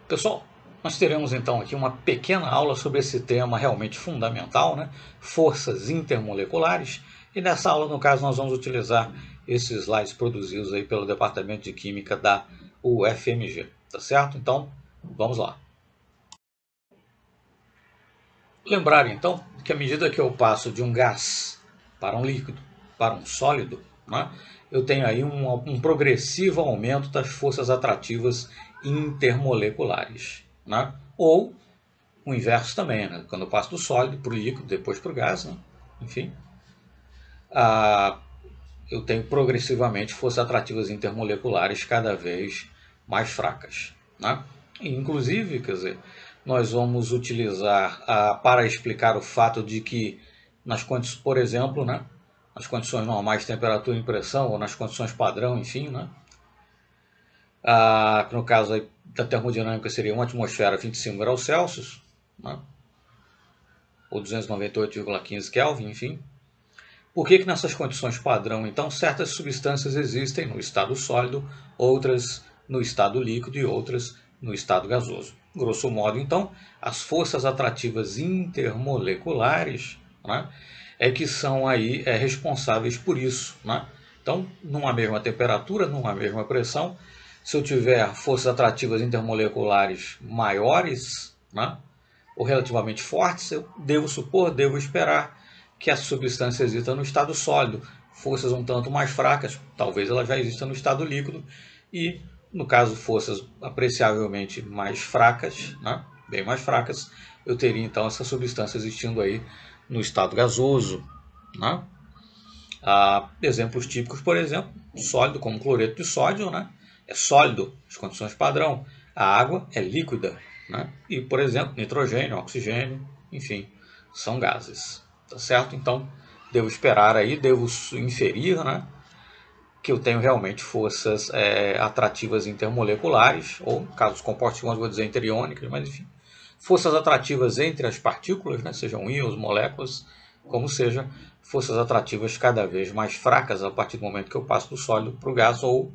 Pessoal, nós teremos então aqui uma pequena aula sobre esse tema realmente fundamental, né? Forças intermoleculares. E nessa aula, no caso, nós vamos utilizar esses slides produzidos aí pelo Departamento de Química da UFMG, tá certo? Então, vamos lá. Lembrar então que à medida que eu passo de um gás para um líquido, para um sólido, né, eu tenho aí um progressivo aumento das forças atrativas intermoleculares. Né? Ou o inverso também, né? Quando eu passo do sólido para o líquido, depois para o gás, né? Enfim, eu tenho progressivamente forças atrativas intermoleculares cada vez mais fracas. Né? E, inclusive, quer dizer, nós vamos utilizar para explicar o fato de que, por exemplo, né, nas condições normais de temperatura e pressão, ou nas condições padrão, enfim, né, no caso aí, da termodinâmica seria uma atmosfera a 25 graus Celsius, né, ou 298,15 Kelvin, enfim. Por que nessas condições padrão, então, certas substâncias existem no estado sólido, outras no estado líquido e outras no estado gasoso? Grosso modo, então, as forças atrativas intermoleculares, né, é que são aí responsáveis por isso. Né? Então, numa mesma temperatura, numa mesma pressão, se eu tiver forças atrativas intermoleculares maiores, né, ou relativamente fortes, eu devo esperar que a substância exista no estado sólido. Forças um tanto mais fracas, talvez ela já exista no estado líquido. E, no caso, forças apreciavelmente mais fracas, né, bem mais fracas, eu teria então essa substância existindo aí no estado gasoso. Né? Exemplos típicos, por exemplo, sólido como cloreto de sódio, né, é sólido, as condições padrão. A água é líquida. Né? E, por exemplo, nitrogênio, oxigênio, enfim, são gases. Tá certo? Então, devo esperar aí, devo inferir, né, que eu tenho realmente forças atrativas intermoleculares, ou, caso os compostos iônicos, vou dizer interiônicas, mas enfim, forças atrativas entre as partículas, né, sejam íons, moléculas, como seja, forças atrativas cada vez mais fracas a partir do momento que eu passo do sólido para o gás, ou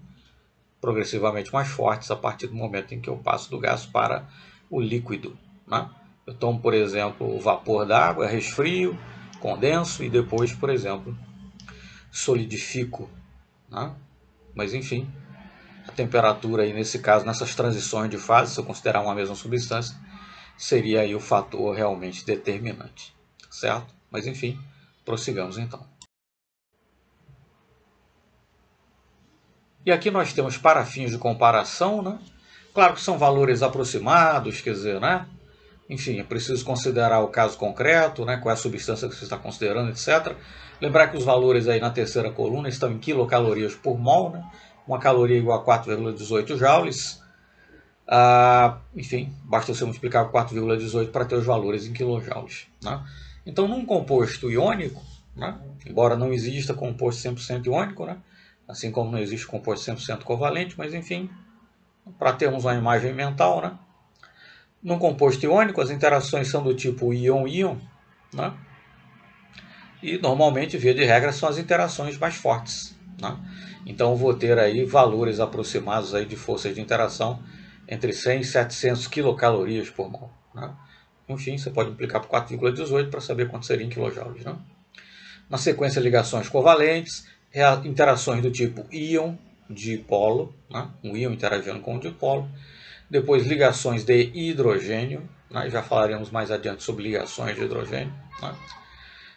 progressivamente mais fortes a partir do momento em que eu passo do gás para o líquido. Né? Eu tomo, por exemplo, o vapor da água, resfrio, condenso e depois, por exemplo, solidifico. Né? Mas, enfim, a temperatura aí, nesse caso, nessas transições de fase, se eu considerar uma mesma substância, seria aí o fator realmente determinante. Certo? Mas, enfim, prossigamos então. E aqui nós temos para fins de comparação, né? Claro que são valores aproximados, quer dizer, né? Enfim, é preciso considerar o caso concreto, né? Qual é a substância que você está considerando, etc. Lembrar que os valores aí na terceira coluna estão em quilocalorias por mol, né? Uma caloria igual a 4,18 joules. Enfim, basta você multiplicar 4,18 para ter os valores em quilojoules. Né? Então, num composto iônico, né? Embora não exista composto 100% iônico, né? Assim como não existe composto 100% covalente, mas enfim, para termos uma imagem mental, né? Num composto iônico, as interações são do tipo íon-íon, né? E normalmente, via de regra, são as interações mais fortes. Né? Então, eu vou ter aí valores aproximados aí de forças de interação entre 100 e 700 quilocalorias por mol. Né? Enfim, você pode multiplicar por 4,18 para saber quanto seria em quilojoules. Né? Na sequência, ligações covalentes, interações do tipo íon-dipolo, né? Um íon interagindo com um dipolo. Depois, ligações de hidrogênio, né? Já falaremos mais adiante sobre ligações de hidrogênio. Né?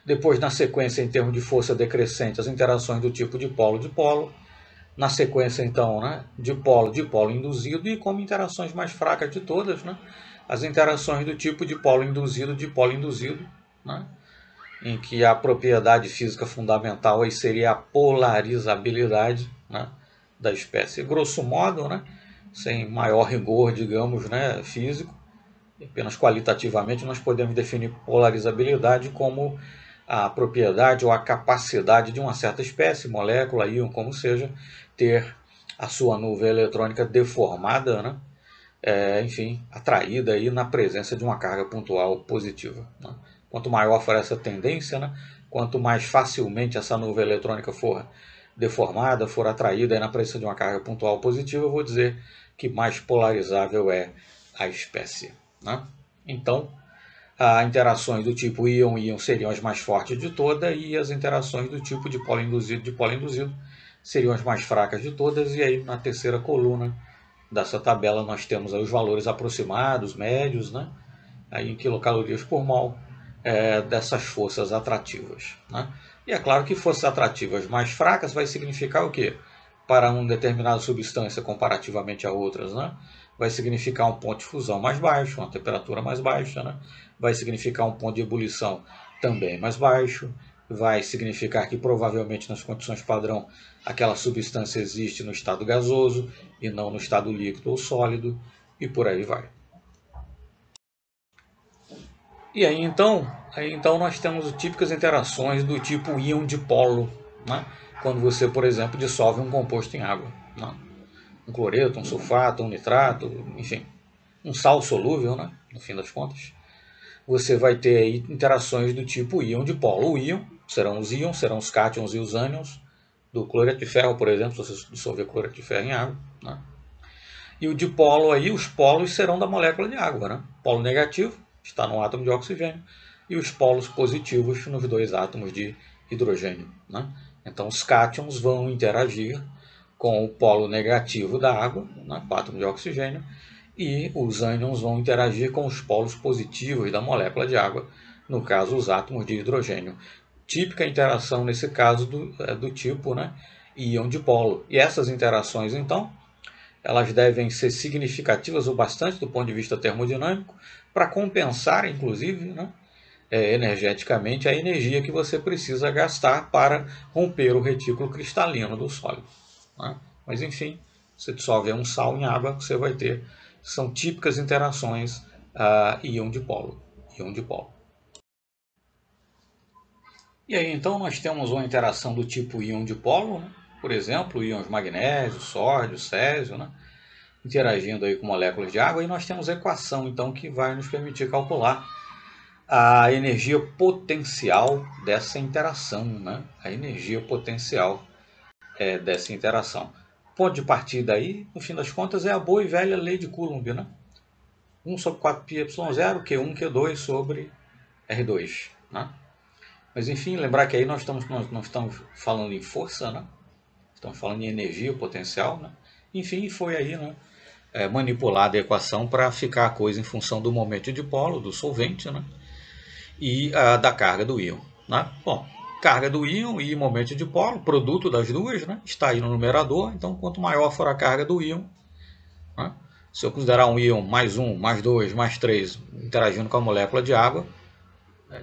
Depois, na sequência, em termos de força decrescente, as interações do tipo dipolo-dipolo. Na sequência, então, né, dipolo-dipolo induzido. E como interações mais fracas de todas, né, as interações do tipo dipolo induzido, né, em que a propriedade física fundamental aí seria a polarizabilidade, né, da espécie. Grosso modo, né, sem maior rigor, digamos, né, físico, apenas qualitativamente, nós podemos definir polarizabilidade como a propriedade ou a capacidade de uma certa espécie, molécula, íon, como seja, ter a sua nuvem eletrônica deformada, né? Enfim, atraída aí na presença de uma carga pontual positiva. Né? Quanto maior for essa tendência, né? Quanto mais facilmente essa nuvem eletrônica for deformada, for atraída aí na presença de uma carga pontual positiva, eu vou dizer que mais polarizável é a espécie. Né? Então, as interações do tipo íon-íon seriam as mais fortes de todas e as interações do tipo de polo induzido seriam as mais fracas de todas. E aí, na terceira coluna dessa tabela, nós temos aí os valores aproximados, médios, né? Aí em quilocalorias por mol dessas forças atrativas. Né? E é claro que forças atrativas mais fracas vai significar o quê? Para uma determinada substância comparativamente a outras, né? Vai significar um ponto de fusão mais baixo, uma temperatura mais baixa, né? Vai significar um ponto de ebulição também mais baixo, vai significar que provavelmente nas condições padrão aquela substância existe no estado gasoso e não no estado líquido ou sólido, e por aí vai. E aí então nós temos típicas interações do tipo íon dipolo, né? Quando você, por exemplo, dissolve um composto em água. Né? Um cloreto, um sulfato, um nitrato, enfim, um sal solúvel, né? No fim das contas. Você vai ter aí interações do tipo íon dipolo. O íon serão os cátions e os ânions do cloreto de ferro, por exemplo, se você dissolver cloreto de ferro em água. Né? E o dipolo aí, os polos serão da molécula de água. Né? Polo negativo está no átomo de oxigênio e os polos positivos nos dois átomos de hidrogênio. Né? Então os cátions vão interagir com o polo negativo da água, né, com o átomo de oxigênio, e os ânions vão interagir com os polos positivos da molécula de água, no caso os átomos de hidrogênio. Típica interação nesse caso do tipo, né, íon dipolo. E essas interações então elas devem ser significativas o bastante do ponto de vista termodinâmico para compensar, inclusive, né, energeticamente a energia que você precisa gastar para romper o retículo cristalino do sólido. Né? Mas enfim, você dissolve um sal em água, você vai ter, são típicas interações íon dipolo. E aí então nós temos uma interação do tipo íon dipolo, né? Por exemplo, íons magnésio, sódio, césio, né? Interagindo aí com moléculas de água, e nós temos a equação então que vai nos permitir calcular a energia potencial dessa interação, né? A energia potencial dessa interação. Ponto de partida aí, no fim das contas, é a boa e velha lei de Coulomb, né? 1 sobre 4πy0, Q1, Q2 sobre R2, né? Mas enfim, lembrar que aí nós não estamos falando em força, né? Estamos falando em energia potencial, né? Enfim, foi aí, né? Manipulada a equação para ficar a coisa em função do momento de dipolo, do solvente, né? E da carga do íon. Né? Bom, carga do íon e momento de dipolo, produto das duas, né? Está aí no numerador, então quanto maior for a carga do íon, né? Se eu considerar um íon mais 1, mais 2, mais 3 interagindo com a molécula de água,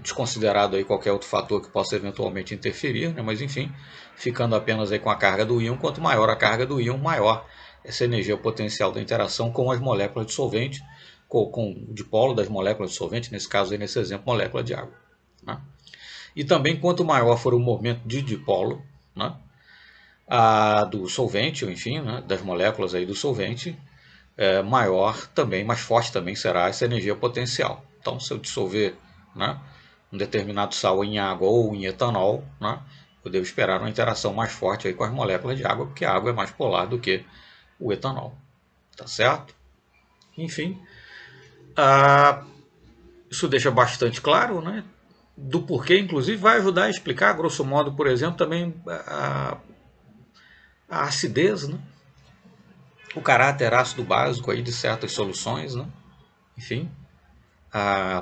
desconsiderado aí qualquer outro fator que possa eventualmente interferir, né? Mas enfim, ficando apenas aí com a carga do íon, quanto maior a carga do íon, maior essa energia potencial da interação com as moléculas de solvente, com o dipolo das moléculas de solvente, nesse caso aí, nesse exemplo, molécula de água. Né? E também quanto maior for o momento de dipolo, né? Do solvente, enfim, né? Das moléculas aí do solvente, maior também, mais forte também será essa energia potencial. Então, se eu dissolver, né, um determinado sal em água ou em etanol, né, eu devo esperar uma interação mais forte aí com as moléculas de água, porque a água é mais polar do que o etanol. Tá certo? Enfim, isso deixa bastante claro, né, do porquê, inclusive vai ajudar a explicar, grosso modo, por exemplo, também a acidez, né, o caráter ácido básico aí de certas soluções, né, enfim,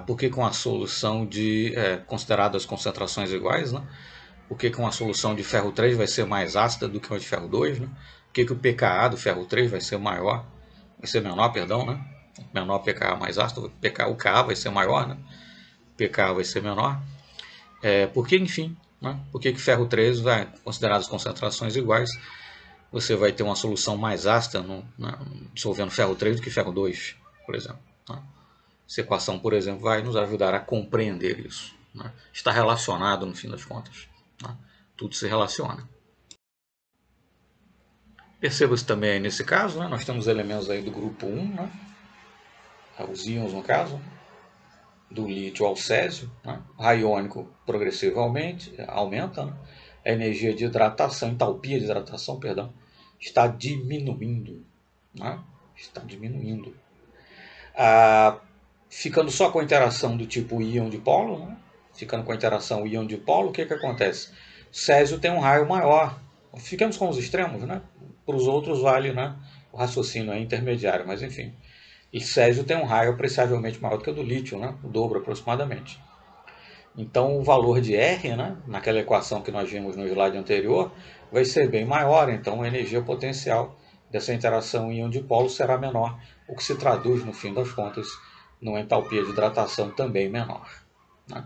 porque com a solução de consideradas concentrações iguais, né, porque com a solução de ferro 3 vai ser mais ácida do que a de ferro 2, né, porque que o pKa do ferro 3 vai ser menor, perdão, né, menor pKa mais ácido, o Ka vai ser maior, né, pKa vai ser menor, porque enfim, né, porque que ferro 3 vai, consideradas concentrações iguais, você vai ter uma solução mais ácida dissolvendo ferro 3 do que ferro 2, por exemplo. Né? Essa equação, por exemplo, vai nos ajudar a compreender isso. Né? Está relacionado, no fim das contas. Né? Tudo se relaciona. Perceba-se também aí nesse caso, né? Nós temos elementos aí do grupo 1, né? Os íons no caso, do lítio ao césio, né? Raio iônico progressivamente aumenta, né? A energia de hidratação, entalpia de hidratação, perdão, está diminuindo. Né? Está diminuindo. Ficando só com a interação do tipo íon-dipolo, né? Ficando com a interação íon-dipolo, o que acontece? Césio tem um raio maior. Ficamos com os extremos, né? Para os outros vale, né? O raciocínio é intermediário, mas enfim. E Césio tem um raio apreciavelmente maior do que o do lítio, né? O dobro aproximadamente. Então o valor de R, né? Naquela equação que nós vimos no slide anterior, vai ser bem maior. Então a energia potencial dessa interação íon-dipolo será menor, o que se traduz, no fim das contas, numa entalpia de hidratação também menor, né?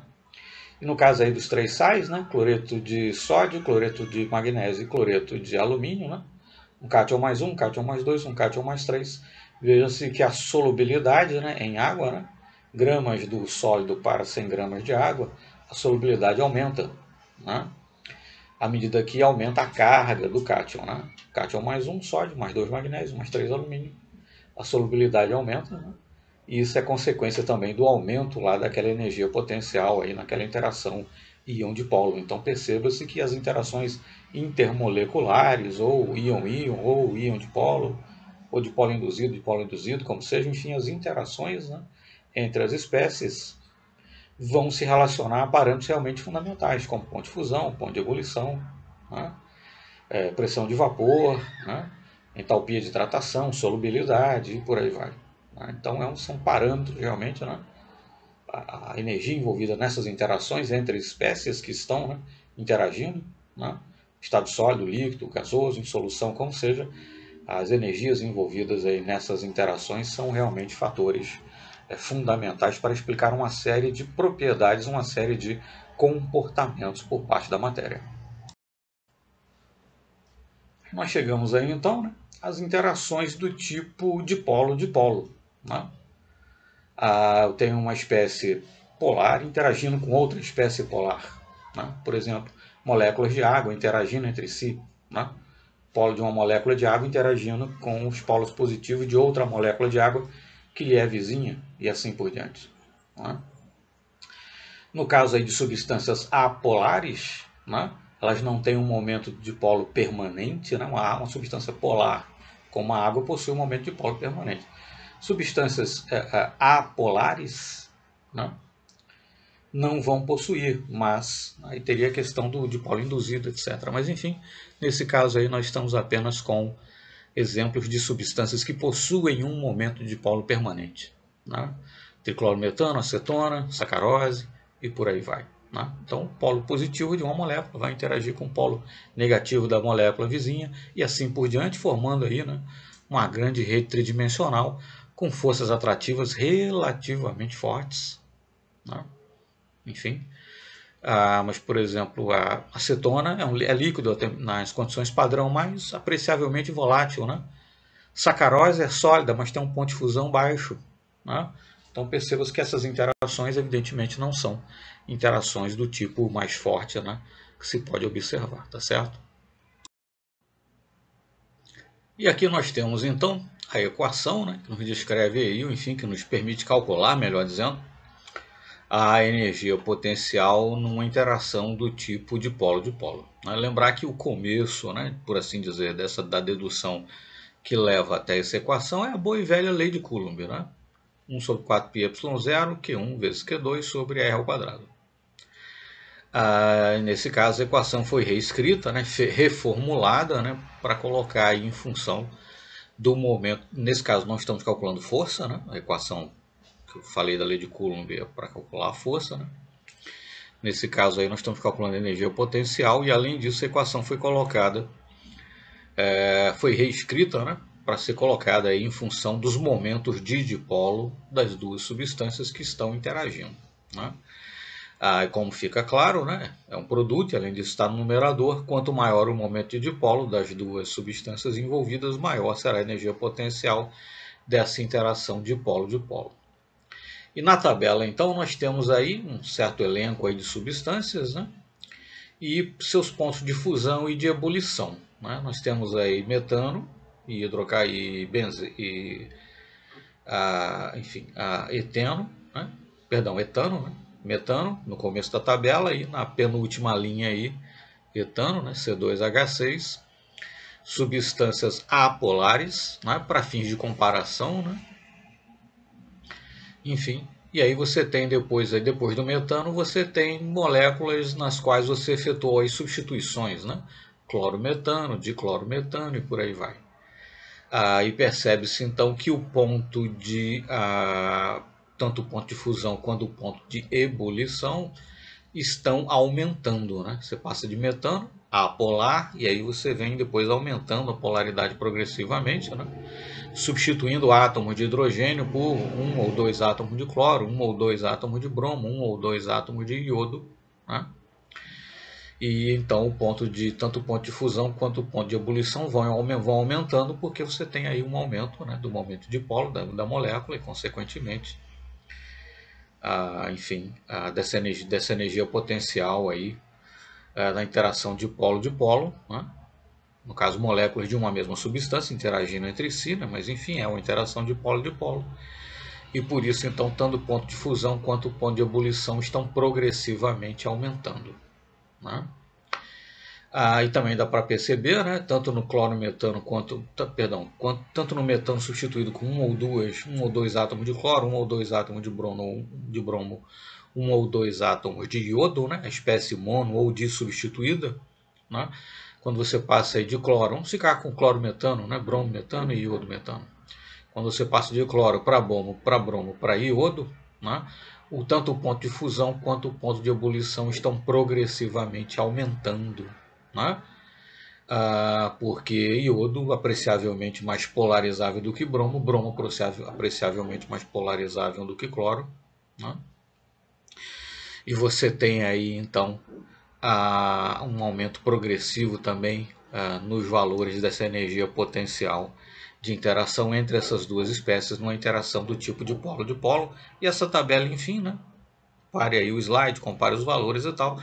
E no caso aí dos três sais, né, cloreto de sódio, cloreto de magnésio e cloreto de alumínio, né, um cátion mais um cátion mais dois, um cátion mais três, veja-se que a solubilidade, né, em água, né, gramas do sólido para 100 gramas de água, a solubilidade aumenta, né, à medida que aumenta a carga do cátion, né, cátion mais um sódio, mais 2 magnésio, mais 3 alumínio, a solubilidade aumenta, né, e isso é consequência também do aumento lá daquela energia potencial aí naquela interação íon-dipolo. Então perceba-se que as interações intermoleculares, ou íon-íon, ou íon-dipolo, ou dipolo induzido, como seja, enfim, as interações, né, entre as espécies vão se relacionar a parâmetros realmente fundamentais, como ponto de fusão, ponto de ebulição, né, pressão de vapor, né, entalpia de hidratação, solubilidade e por aí vai. Então são parâmetros realmente, né? A energia envolvida nessas interações entre espécies que estão, né, interagindo, né? Estado sólido, líquido, gasoso, em solução, como seja, as energias envolvidas aí nessas interações são realmente fatores fundamentais para explicar uma série de propriedades, uma série de comportamentos por parte da matéria. Nós chegamos aí então, né, às interações do tipo dipolo-dipolo, né? Eu tenho uma espécie polar interagindo com outra espécie polar, né? Por exemplo, moléculas de água interagindo entre si, né? Polo de uma molécula de água interagindo com os polos positivos de outra molécula de água que lhe é vizinha, e assim por diante, né? No caso aí de substâncias apolares, né, elas não têm um momento de dipolo permanente, né? Uma substância polar, como a água, possui um momento de dipolo permanente. Substâncias apolares, né, não vão possuir, mas aí teria a questão do dipolo induzido, etc. Mas enfim, nesse caso aí nós estamos apenas com exemplos de substâncias que possuem um momento de dipolo permanente, né? Triclorometano, acetona, sacarose e por aí vai, né? Então, o polo positivo de uma molécula vai interagir com o polo negativo da molécula vizinha e assim por diante, formando aí, né, uma grande rede tridimensional com forças atrativas relativamente fortes, né? Enfim, mas por exemplo, a acetona é líquido nas condições padrão, mas apreciavelmente volátil, né? Sacarose é sólida, mas tem um ponto de fusão baixo, né? Então perceba-se que essas interações evidentemente não são interações do tipo mais forte, né, que se pode observar, tá certo? E aqui nós temos então a equação, né, que nos descreve aí, enfim, que nos permite calcular, melhor dizendo, a energia potencial numa interação do tipo dipolo-dipolo. Lembrar que o começo, né, por assim dizer, da dedução que leva até essa equação é a boa e velha lei de Coulomb, né? 1 sobre 4πy0, Q1 vezes Q2 sobre R ao quadrado. Nesse caso, a equação foi reescrita, né, reformulada, né, para colocar aí em função do momento. Nesse caso, nós estamos calculando força, né? A equação que eu falei da lei de Coulomb é para calcular a força, né? Nesse caso aí, nós estamos calculando a energia potencial e, além disso, a equação foi colocada, foi reescrita, né, para ser colocada aí em função dos momentos de dipolo das duas substâncias que estão interagindo, né? Como fica claro, né, é um produto, além disso está no numerador, quanto maior o momento de dipolo das duas substâncias envolvidas, maior será a energia potencial dessa interação dipolo-dipolo. E na tabela, então, nós temos aí um certo elenco aí de substâncias, né, e seus pontos de fusão e de ebulição, né? Nós temos aí metano e eteno, né? Etano, né? Metano no começo da tabela e na penúltima linha aí etano, né? C2H6, substâncias apolares, né? Para fins de comparação, né? enfim. E aí você tem depois do metano, você tem moléculas nas quais você efetuou as substituições, né? Clorometano, diclorometano e por aí vai. E percebe-se então que o ponto de tanto o ponto de fusão quanto o ponto de ebulição estão aumentando, né? Você passa de metano a apolar e aí você vem depois aumentando a polaridade progressivamente, né? Substituindo átomos de hidrogênio por um ou dois átomos de cloro, um ou dois átomos de bromo, um ou dois átomos de iodo, né? E então tanto o ponto de fusão quanto o ponto de ebulição vão aumentando porque você tem aí um aumento, né, do momento de polo da molécula e consequentemente dessa energia potencial aí da interação de polo, né? No caso moléculas de uma mesma substância interagindo entre si, né? Mas enfim, é uma interação de polo, e por isso então tanto o ponto de fusão quanto o ponto de ebulição estão progressivamente aumentando, né? E também dá para perceber, né, tanto no clorometano tanto no metano substituído com um ou dois átomos de cloro, um ou dois átomos de bromo, um ou dois átomos de iodo, né, a espécie mono ou disubstituída, né, quando você passa aí de cloro, vamos ficar com clorometano, né, bromometano e iodometano. Quando você passa de cloro para bromo, para iodo, né, tanto o ponto de fusão quanto o ponto de ebulição estão progressivamente aumentando, né? Porque iodo apreciavelmente mais polarizável do que bromo apreciavelmente mais polarizável do que cloro, né? E você tem aí então um aumento progressivo também nos valores dessa energia potencial de interação entre essas duas espécies, numa interação do tipo de polo, e essa tabela, enfim, né? Pare aí o slide, compare os valores e tal,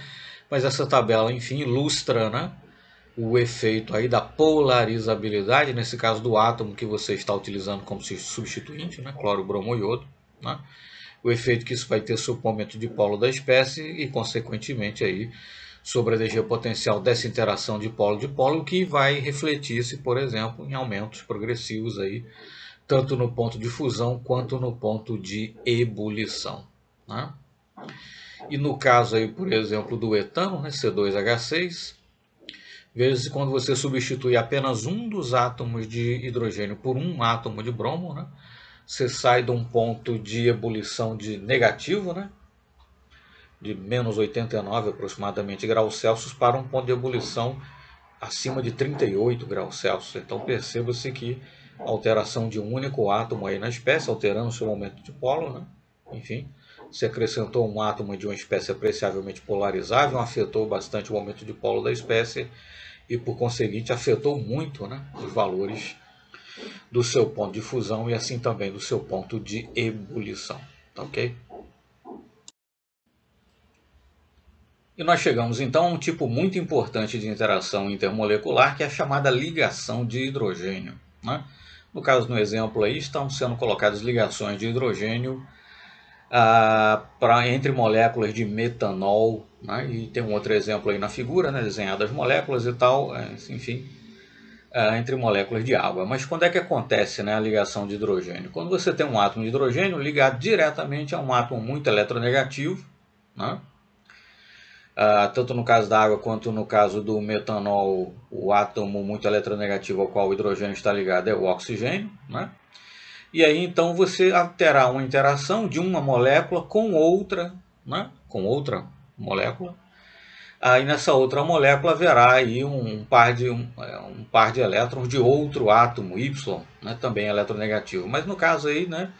mas essa tabela, enfim, ilustra, né, o efeito aí da polarizabilidade, nesse caso do átomo que você está utilizando como substituinte, né, cloro, bromo, iodo, né, o efeito que isso vai ter sobre o momento de polo da espécie e, consequentemente, aí, sobre a energia potencial dessa interação de polo, que vai refletir-se, por exemplo, em aumentos progressivos aí, tanto no ponto de fusão quanto no ponto de ebulição, né? E no caso aí, por exemplo, do etano, né, C2H6, veja-se quando você substitui apenas um dos átomos de hidrogênio por um átomo de bromo, né, você sai de um ponto de ebulição de negativo, né, de menos 89 aproximadamente graus Celsius, para um ponto de ebulição acima de 38 graus Celsius. Então perceba-se que a alteração de um único átomo aí na espécie, alterando o seu momento de polo, né, enfim, se acrescentou um átomo de uma espécie apreciavelmente polarizável, afetou bastante o momento de polo da espécie e, por conseguinte, afetou muito, né, os valores do seu ponto de fusão e assim também do seu ponto de ebulição. Tá, ok? E nós chegamos então a um tipo muito importante de interação intermolecular, que é a chamada ligação de hidrogênio, né? No caso, no exemplo aí, estão sendo colocadas ligações de hidrogênio entre moléculas de metanol, né? E tem um outro exemplo aí na figura, né? Desenhadas moléculas e tal, enfim, entre moléculas de água. Mas quando é que acontece, né, a ligação de hidrogênio? Quando você tem um átomo de hidrogênio ligado diretamente a um átomo muito eletronegativo, né? Tanto no caso da água quanto no caso do metanol, o átomo muito eletronegativo ao qual o hidrogênio está ligado é o oxigênio, né? E aí então você terá uma interação de uma molécula com outra, né? Com outra molécula. Aí nessa outra molécula haverá aí um par de elétrons de outro átomo, Y, né? Também eletronegativo. Mas no caso aí, né,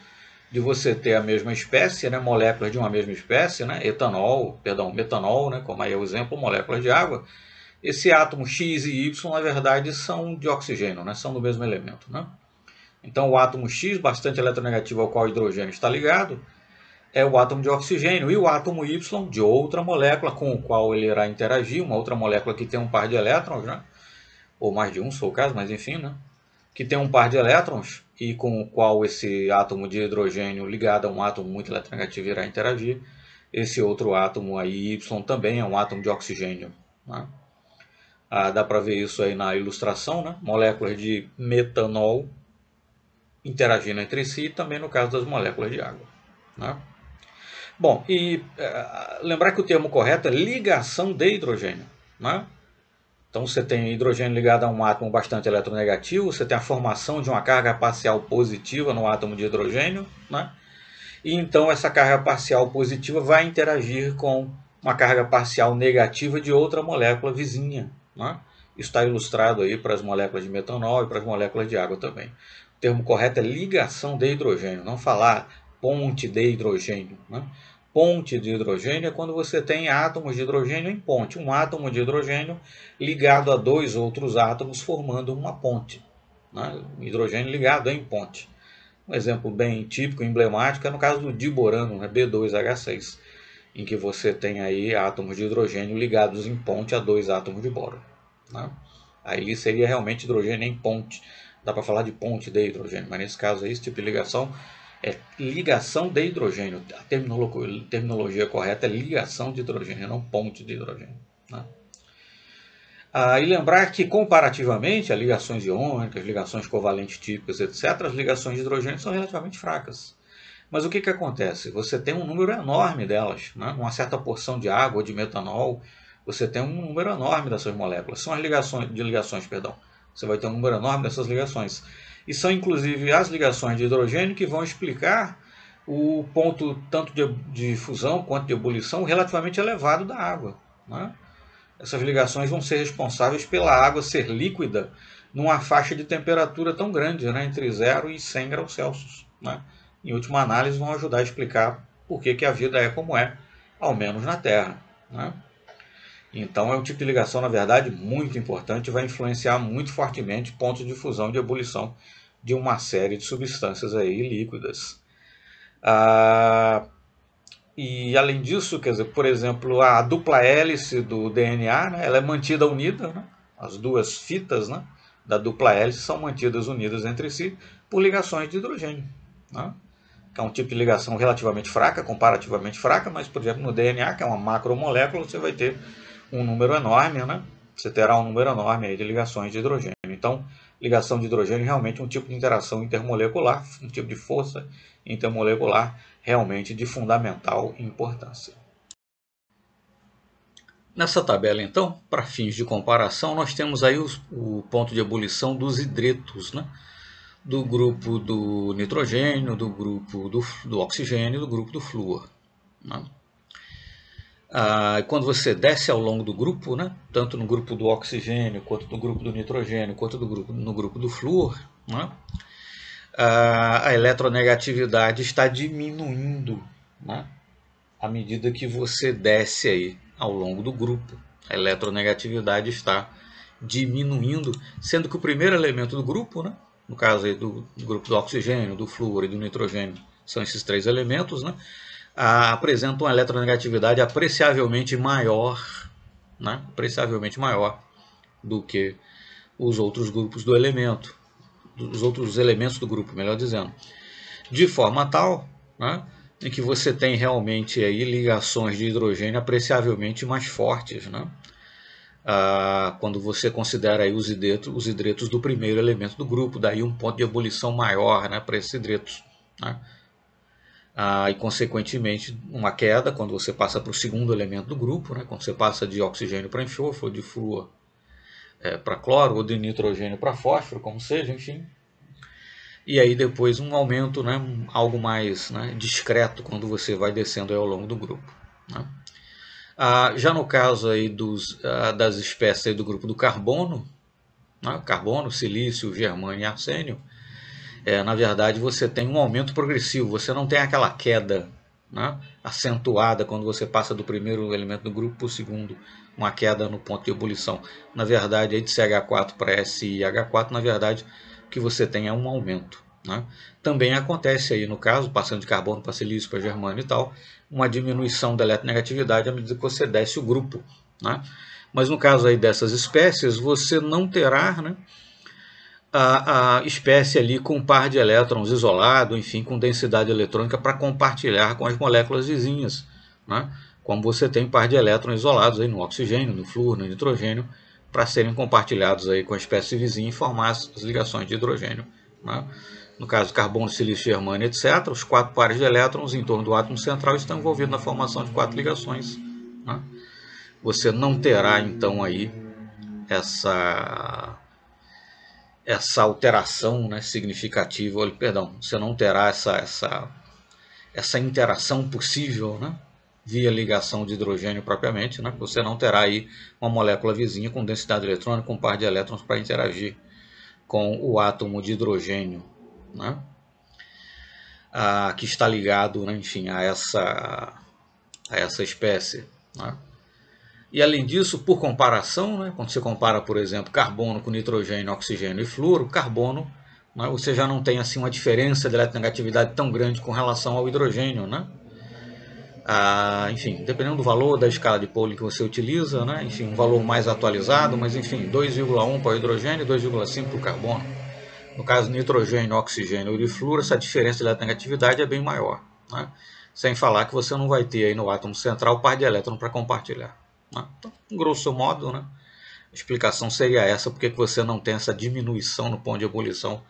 de você ter a mesma espécie, né, moléculas de uma mesma espécie, né, metanol, né, como aí é o exemplo, moléculas de água, esse átomo X e Y, na verdade, são de oxigênio, né, são do mesmo elemento, né? Então o átomo X, bastante eletronegativo ao qual o hidrogênio está ligado, é o átomo de oxigênio, e o átomo Y de outra molécula com o qual ele irá interagir, uma outra molécula que tem um par de elétrons, né, ou mais de um, se for o caso, mas enfim, né, que tem um par de elétrons e com o qual esse átomo de hidrogênio ligado a um átomo muito eletronegativo irá interagir. Esse outro átomo aí, Y, também é um átomo de oxigênio, né? Dá para ver isso aí na ilustração, né? Moléculas de metanol interagindo entre si, e também no caso das moléculas de água. né? Bom, e lembrar que o termo correto é ligação de hidrogênio, né? Então você tem hidrogênio ligado a um átomo bastante eletronegativo, você tem a formação de uma carga parcial positiva no átomo de hidrogênio, né? E então essa carga parcial positiva vai interagir com uma carga parcial negativa de outra molécula vizinha, né? Isso está ilustrado aí para as moléculas de metanol e para as moléculas de água também. O termo correto é ligação de hidrogênio, não falar ponte de hidrogênio, né? Ponte de hidrogênio é quando você tem átomos de hidrogênio em ponte, um átomo de hidrogênio ligado a dois outros átomos formando uma ponte, né? Hidrogênio ligado em ponte. Um exemplo bem típico, emblemático, é no caso do diborano, né, B2H6, em que você tem aí átomos de hidrogênio ligados em ponte a dois átomos de boro, né? Aí seria realmente hidrogênio em ponte. Dá para falar de ponte de hidrogênio, mas nesse caso aí, esse tipo de ligação é ligação de hidrogênio. A terminologia correta é ligação de hidrogênio, não ponte de hidrogênio, né? E lembrar que, comparativamente a ligações iônicas, ligações covalentes típicas, etc., as ligações de hidrogênio são relativamente fracas. Mas o que acontece? Você tem um número enorme delas, né? Uma certa porção de água ou de metanol, você tem um número enorme dessas moléculas. São as ligações, perdão. Você vai ter um número enorme dessas ligações. E são inclusive as ligações de hidrogênio que vão explicar o ponto tanto de fusão quanto de ebulição relativamente elevado da água, né? Essas ligações vão ser responsáveis pela água ser líquida numa faixa de temperatura tão grande, né, entre 0 e 100 graus Celsius, né? Em última análise, vão ajudar a explicar por que a vida é como é, ao menos na Terra, né? Então é um tipo de ligação, na verdade, muito importante e vai influenciar muito fortemente pontos de fusão e de ebulição de uma série de substâncias aí líquidas. E além disso, quer dizer, por exemplo, a dupla hélice do DNA, né, ela é mantida unida, né? As duas fitas, né, da dupla hélice são mantidas unidas entre si por ligações de hidrogênio, né? Que é um tipo de ligação relativamente fraca, comparativamente fraca, mas, por exemplo, no DNA, que é uma macromolécula, você vai ter um número enorme, né? Você terá um número enorme aí de ligações de hidrogênio. Então, ligação de hidrogênio é realmente um tipo de interação intermolecular, um tipo de força intermolecular realmente de fundamental importância. Nessa tabela, então, para fins de comparação, nós temos aí o ponto de ebulição dos hidretos, né? Do grupo do nitrogênio, do grupo do oxigênio e do grupo do flúor, né? Quando você desce ao longo do grupo, né, tanto no grupo do oxigênio, quanto no grupo do nitrogênio, quanto no grupo do flúor, né, a eletronegatividade está diminuindo, né, à medida que você desce aí ao longo do grupo. A eletronegatividade está diminuindo, sendo que o primeiro elemento do grupo, né, no caso aí do grupo do oxigênio, do flúor e do nitrogênio, são esses três elementos, né, apresentam uma eletronegatividade apreciavelmente maior, né, apreciavelmente maior do que os outros grupos do elemento, os outros elementos do grupo, melhor dizendo, de forma tal, né, em que você tem realmente aí ligações de hidrogênio apreciavelmente mais fortes, né, quando você considera aí os hidretos do primeiro elemento do grupo, daí um ponto de ebulição maior, né, para esses hidretos, né. E consequentemente uma queda quando você passa para o segundo elemento do grupo, né, quando você passa de oxigênio para enxofre, ou de flúor para cloro, ou de nitrogênio para fósforo, como seja, enfim. E aí depois um aumento, né, algo mais, né, discreto quando você vai descendo aí ao longo do grupo, né. Já no caso aí das espécies aí do grupo do carbono, né, carbono, silício, germânio e arsênio, na verdade você tem um aumento progressivo, você não tem aquela queda, né, acentuada quando você passa do primeiro elemento do grupo para o segundo, uma queda no ponto de ebulição. Na verdade, aí de CH4 para SiH4, na verdade, o que você tem é um aumento, né? Também acontece aí no caso, passando de carbono para silício, para germânio e tal, uma diminuição da eletronegatividade à medida que você desce o grupo, né? Mas no caso aí dessas espécies, você não terá, né, a espécie ali com um par de elétrons isolado, enfim, com densidade eletrônica para compartilhar com as moléculas vizinhas, né? Como você tem par de elétrons isolados aí no oxigênio, no flúor, no nitrogênio, para serem compartilhados aí com a espécie vizinha e formar as ligações de hidrogênio, né, no caso carbono, silício, germânio, etc., os 4 pares de elétrons em torno do átomo central estão envolvidos na formação de 4 ligações. Né? Você não terá, então, aí essa alteração, né, significativa, perdão, você não terá essa interação possível, né, via ligação de hidrogênio propriamente, né, você não terá aí uma molécula vizinha com densidade eletrônica, com um par de elétrons para interagir com o átomo de hidrogênio, né, que está ligado, né, enfim, a essa espécie. Né. E além disso, por comparação, né, quando você compara, por exemplo, carbono com nitrogênio, oxigênio e flúor, carbono, né, você já não tem assim uma diferença de eletronegatividade tão grande com relação ao hidrogênio, né? Enfim, dependendo do valor da escala de Pauling que você utiliza, né? Enfim, um valor mais atualizado, mas enfim, 2,1 para o hidrogênio e 2,5 para o carbono. No caso, nitrogênio, oxigênio e flúor, essa diferença de eletronegatividade é bem maior, né? Sem falar que você não vai ter aí no átomo central par de elétron para compartilhar. Né? Então, grosso modo, né, a explicação seria essa, porque você não tem essa diminuição no ponto de ebulição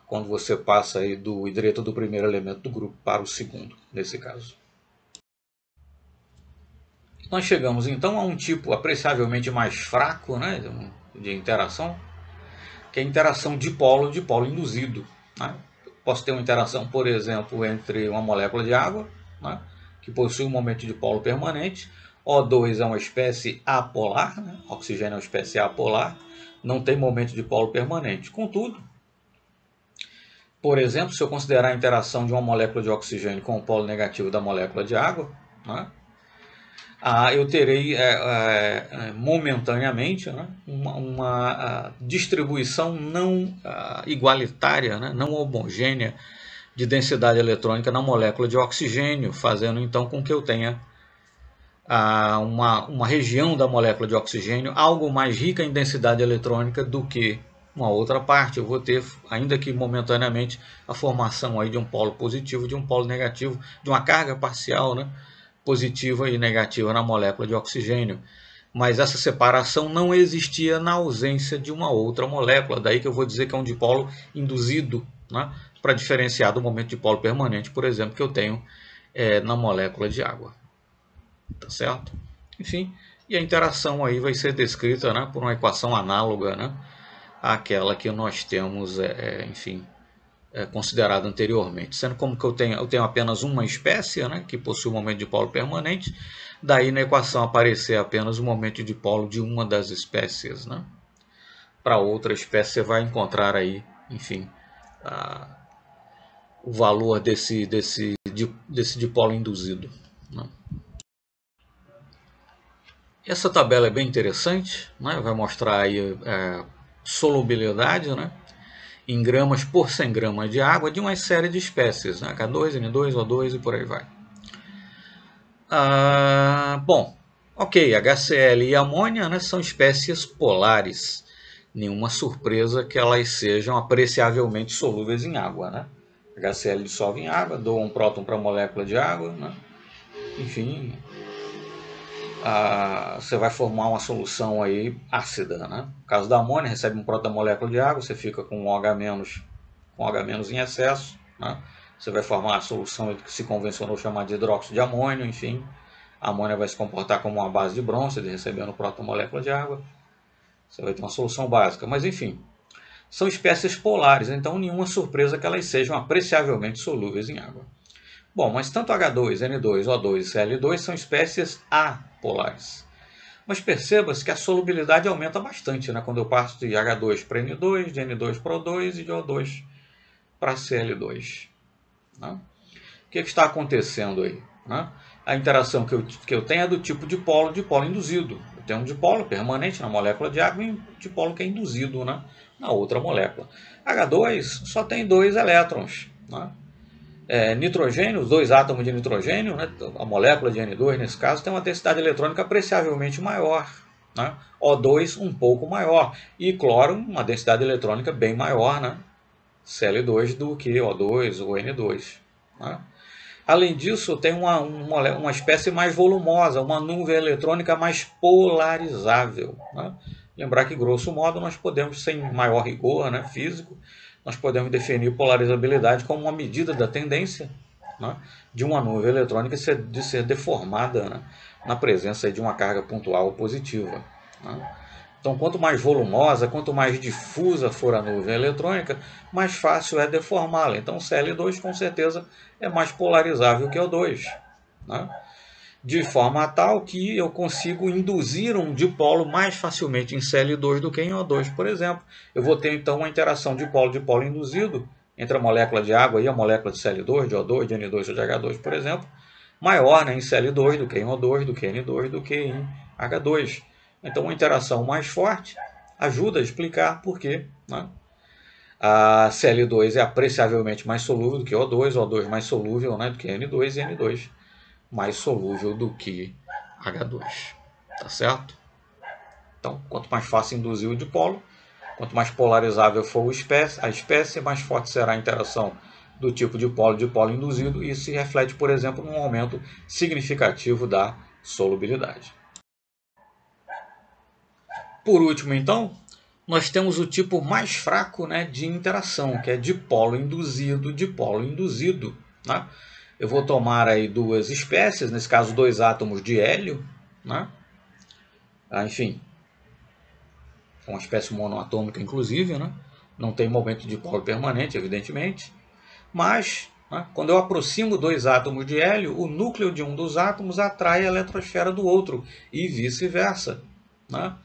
quando você passa aí do hidreto do primeiro elemento do grupo para o segundo, nesse caso. Nós chegamos então a um tipo apreciavelmente mais fraco, né, de interação, que é a interação dipolo induzido. Né? Posso ter uma interação, por exemplo, entre uma molécula de água, né, que possui um momento de dipolo permanente. O2 é uma espécie apolar, né? Oxigênio é uma espécie apolar, não tem momento de dipolo permanente. Contudo, por exemplo, se eu considerar a interação de uma molécula de oxigênio com o polo negativo da molécula de água, né, eu terei momentaneamente, né, uma distribuição não igualitária, né, não homogênea de densidade eletrônica na molécula de oxigênio, fazendo então com que eu tenha uma região da molécula de oxigênio algo mais rica em densidade eletrônica do que uma outra parte. Eu vou ter, ainda que momentaneamente, a formação aí de um polo positivo, de um polo negativo, de uma carga parcial, né, positiva e negativa na molécula de oxigênio. Mas essa separação não existia na ausência de uma outra molécula. Daí que eu vou dizer que é um dipolo induzido, né, para diferenciar do momento de dipolo permanente, por exemplo, que eu tenho na molécula de água. Tá certo? Enfim, e a interação aí vai ser descrita, né, por uma equação análoga, né, àquela que nós temos, enfim, considerado anteriormente. Sendo como que eu tenho apenas uma espécie, né, que possui um momento de dipolo permanente, daí na equação aparecer apenas o momento de dipolo de uma das espécies. Né? Para outra espécie você vai encontrar aí, enfim, o valor desse dipolo induzido. Né? Essa tabela é bem interessante, né? Vai mostrar aí solubilidade, né, em gramas por 100 gramas de água de uma série de espécies, né? H2, N2, O2 e por aí vai. Bom, ok, HCl e amônia, né, são espécies polares. Nenhuma surpresa que elas sejam apreciavelmente solúveis em água. Né? HCl dissolve em água, doa um próton para a molécula de água, né? Enfim, você vai formar uma solução aí ácida. Né? No caso da amônia, recebe um próton da molécula de água, você fica com OH- em excesso. Né? Você vai formar a solução que se convencionou chamar de hidróxido de amônio, enfim. A amônia vai se comportar como uma base de bronze, recebendo o próton da molécula de água. Você vai ter uma solução básica, mas enfim. São espécies polares, então nenhuma surpresa que elas sejam apreciavelmente solúveis em água. Bom, mas tanto H2, N2, O2 e Cl2 são espécies apolares. Mas perceba-se que a solubilidade aumenta bastante, né, quando eu passo de H2 para N2, de N2 para O2 e de O2 para Cl2. Né? O que está acontecendo aí? Né? A interação que eu tenho é do tipo dipolo induzido. Eu tenho um dipolo permanente na molécula de água e um dipolo que é induzido, né, na outra molécula. H2 só tem 2 elétrons. Né? Nitrogênio, os 2 átomos de nitrogênio, né, a molécula de N2 nesse caso, tem uma densidade eletrônica apreciavelmente maior. Né? O2 um pouco maior. E cloro, uma densidade eletrônica bem maior, né, Cl2, do que O2 ou N2. Né? Além disso, tem uma espécie mais volumosa, uma nuvem eletrônica mais polarizável. Né? Lembrar que, grosso modo, nós podemos, sem maior rigor, né, físico, nós podemos definir polarizabilidade como uma medida da tendência, né, de uma nuvem eletrônica de ser deformada, né, na presença de uma carga pontual positiva. Né. Então, quanto mais volumosa, quanto mais difusa for a nuvem eletrônica, mais fácil é deformá-la. Então, Cl2 com certeza é mais polarizável que O2. Né? De forma tal que eu consigo induzir um dipolo mais facilmente em Cl2 do que em O2, por exemplo. Eu vou ter então uma interação dipolo-dipolo induzido entre a molécula de água e a molécula de Cl2, de O2, de N2 ou de H2, por exemplo, maior, né, em Cl2 do que em O2, do que em N2, do que em H2. Então, uma interação mais forte ajuda a explicar por que, né, a Cl2 é apreciavelmente mais solúvel do que O2, O2 mais solúvel, né, do que N2 e N2 mais solúvel do que H2. Tá certo? Então, quanto mais fácil induzir o dipolo, quanto mais polarizável for a espécie, mais forte será a interação do tipo dipolo-dipolo induzido, e isso se reflete, por exemplo, num aumento significativo da solubilidade. Por último, então, nós temos o tipo mais fraco, né, de interação, que é dipolo induzido, dipolo induzido. Né? Eu vou tomar aí duas espécies, nesse caso 2 átomos de hélio, né? Enfim, uma espécie monoatômica inclusive, né? Não tem momento de dipolo permanente, evidentemente, mas, né, quando eu aproximo 2 átomos de hélio, o núcleo de um dos átomos atrai a eletrosfera do outro e vice-versa. Né?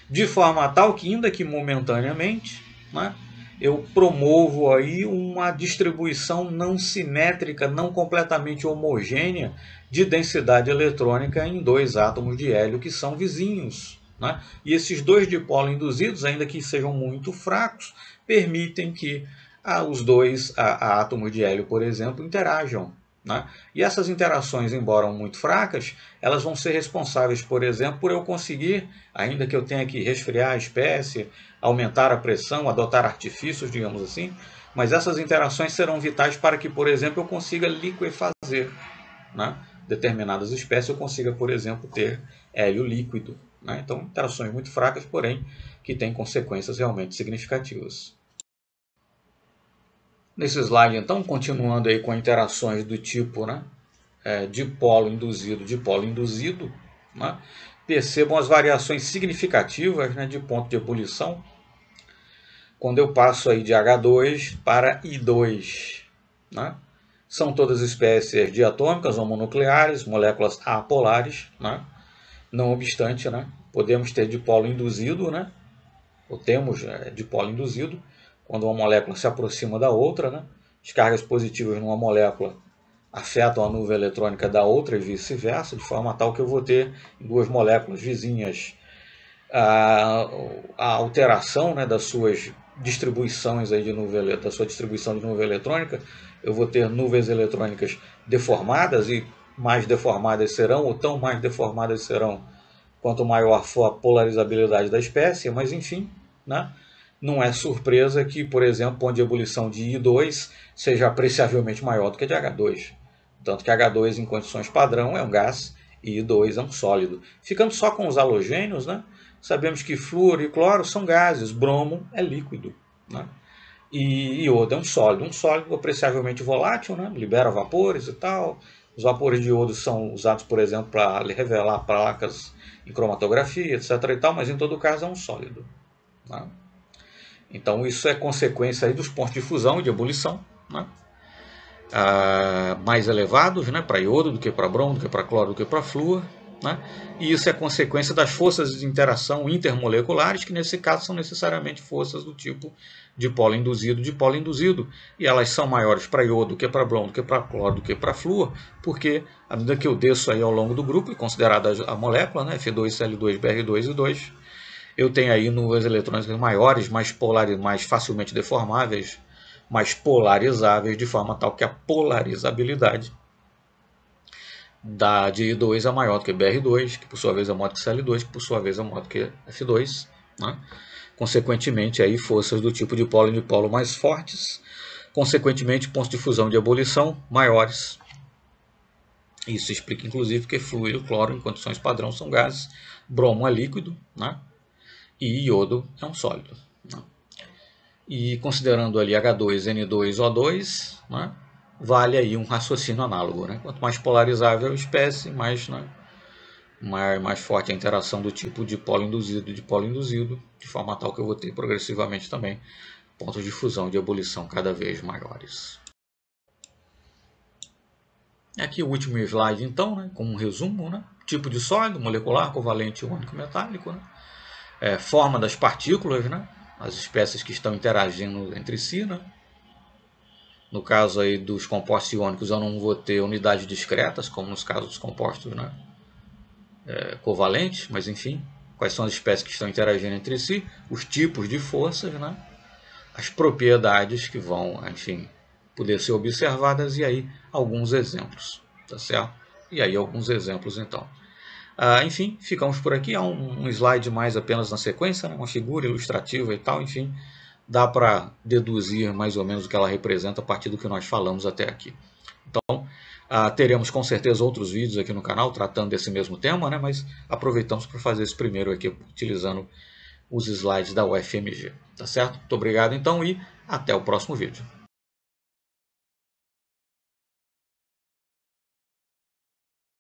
De forma tal que, ainda que momentaneamente, né, eu promovo aí uma distribuição não simétrica, não completamente homogênea de densidade eletrônica em 2 átomos de hélio que são vizinhos. Né? E esses dois dipolos induzidos, ainda que sejam muito fracos, permitem que os dois átomos de hélio, por exemplo, interajam. Né? E essas interações, embora muito fracas, elas vão ser responsáveis, por exemplo, por eu conseguir, ainda que eu tenha que resfriar a espécie, aumentar a pressão, adotar artifícios, digamos assim, mas essas interações serão vitais para que, por exemplo, eu consiga liquefazer, né, determinadas espécies, eu consiga, por exemplo, ter hélio líquido. Né? Então, interações muito fracas, porém, que têm consequências realmente significativas. Nesse slide, então, continuando aí com interações do tipo, né, dipolo induzido, né, percebam as variações significativas, né, de ponto de ebulição quando eu passo aí de H2 para I2. Né? São todas espécies diatômicas ou mononucleares, moléculas apolares. Né? Não obstante, né, podemos ter dipolo induzido, né, ou temos dipolo induzido, quando uma molécula se aproxima da outra. Né? As cargas positivas numa molécula afetam a nuvem eletrônica da outra e vice-versa, de forma tal que eu vou ter duas moléculas vizinhas a alteração, né, das suas distribuições aí de nuvem, da sua distribuição de nuvem eletrônica. Eu vou ter nuvens eletrônicas deformadas, e mais deformadas serão, ou tão mais deformadas serão, quanto maior for a polarizabilidade da espécie. Mas enfim, né, não é surpresa que, por exemplo, o ponto de ebulição de I2 seja apreciavelmente maior do que de H2. Tanto que H2 em condições padrão é um gás e I2 é um sólido. Ficando só com os halogênios, né, sabemos que flúor e cloro são gases, bromo é líquido. Né? E iodo é um sólido apreciavelmente volátil, né, libera vapores e tal. Os vapores de iodo são usados, por exemplo, para revelar placas em cromatografia, etc. e tal, mas em todo caso é um sólido. Né? Então isso é consequência aí dos pontos de fusão e de ebulição, né, mais elevados, né, para iodo do que para bromo, do que para cloro, do que para flúor. Né? E isso é consequência das forças de interação intermoleculares, que nesse caso são necessariamente forças do tipo dipolo induzido, e elas são maiores para iodo do que para bromo, do que para cloro, do que para flúor, porque à medida que eu desço aí ao longo do grupo, e considerada a molécula, né, F2, Cl2, Br2 e 2, eu tenho aí nuvens eletrônicas maiores, mais facilmente deformáveis, mais polarizáveis, de forma tal que a polarizabilidade de I2 é maior do que Br2, que por sua vez é maior do que Cl2, que por sua vez é maior do que F2. Né? Consequentemente, aí, forças do tipo dipolo e dipolo mais fortes, consequentemente, pontos de fusão de ebulição maiores. Isso explica, inclusive, que flúor e cloro, em condições padrão, são gases, bromo é líquido, né? E iodo é um sólido. Né? E considerando ali H2, N2, O2, né, vale aí um raciocínio análogo. Né? Quanto mais polarizável a espécie, mais forte a interação do tipo dipolo induzido, de forma tal que eu vou ter progressivamente também pontos de fusão e de ebulição cada vez maiores. Aqui o último slide, então, né, como um resumo, né, tipo de sólido, molecular, covalente, iônico, metálico, né, forma das partículas, né, as espécies que estão interagindo entre si. Né. No caso aí dos compostos iônicos, eu não vou ter unidades discretas, como nos casos dos compostos, né, covalentes, mas enfim, quais são as espécies que estão interagindo entre si, os tipos de forças, né, as propriedades que vão, enfim, poder ser observadas e aí alguns exemplos, tá certo? E aí alguns exemplos então. Enfim, ficamos por aqui, há um slide mais apenas na sequência, né, uma figura ilustrativa e tal, enfim, dá para deduzir mais ou menos o que ela representa a partir do que nós falamos até aqui. Então, teremos com certeza outros vídeos aqui no canal tratando desse mesmo tema, né, mas aproveitamos para fazer esse primeiro aqui utilizando os slides da UFMG, tá certo? Muito obrigado então e até o próximo vídeo.